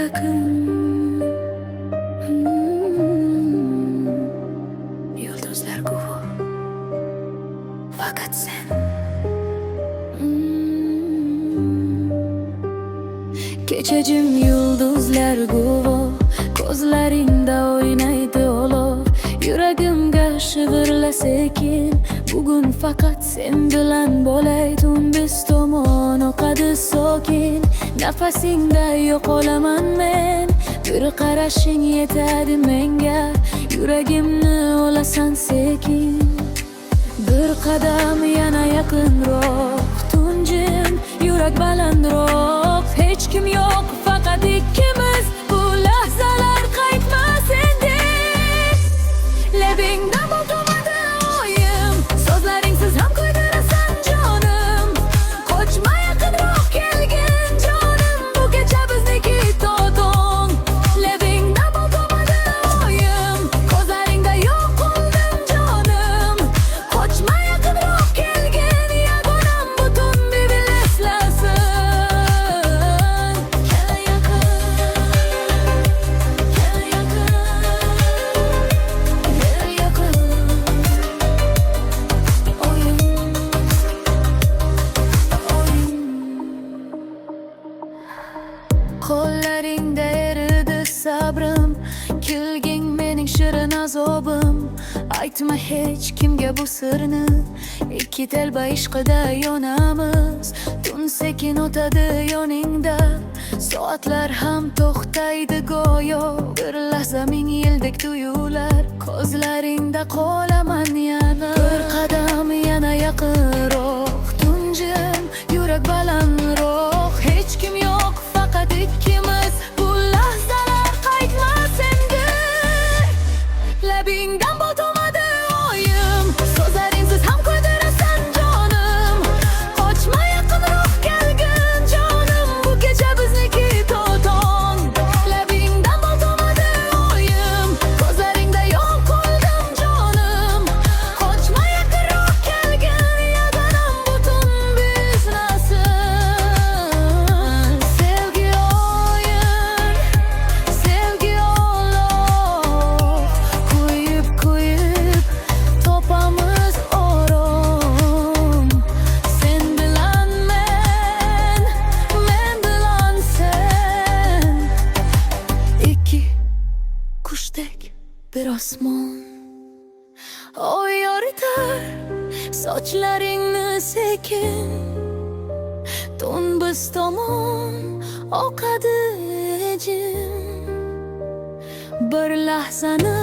yakın. Yulduzlar guvoh, fakat sen. Kechacım yulduzlar guvoh, ko'zlaringda o'ynaydi olov. Yuragimga shivirla sekin, bugun faqat sen bilan bo'lay. Tun biz tomon oqadi sokin, nafasingda yo'qolaman men. Bir qarashing yetadi menga, yuragimni olasan sekin. Bir qadam yana yaqinroq, tunjim yurak balandroq. Hech kim yo'q, faqat ikkimiz, bu lahzalar qaytmas endi. Labingda bo'lmadi o'yim, so'zlaringsiz ham ko'ydirasan jonim. Qochma, yaqinroq kelgin jonim, bu kecha bizniki totong. Labingda bo'lmadi o'yim, ko'zlaringda yo'q qoldim jonim. Qochma, yaqinroq kelgin yagonam, butun bibil eslasin. Kel yaqin, kel yaqin, kel yaqin. Oyim, oyim. Qo'llaringda eridi sabrim, kulging mening shirin azobim. Aytma hech kimga bu sirni, ikki telba ishqida yonamiz. Tun sekin o'tadi yoningda, soatlar ham to'xtaydi go'yo. Bir lahza ming yildek tuyular, ko'zlaringda qolaman yana. Bir qadam yana yaqinroq, tunjim yurak balandroq. Hech kim yo'q, faqat ikkimiz, bu lahzalar qaytmas endi. Labingdan bo'lmadi o'yim, so'zlaringsiz ham ko'ydirasan jonim. Qochma, yaqinroq kelgin jonim, bu kecha bizniki totong. Labingdan bo'lmadi o'yim, ko'zlaringda yo'q qoldim jonim. Qochma, yaqinroq kelgin yagonam, butun biz nasl. Sevgi o'yin, sevgi olov, kuyib kuyib topamiz orom. Sen bilan men bilan sen, ikki qushdek bir osmon. Oy yoritar sochlaringni sekin, tun biz tomon oqadi jim. Bir lahzani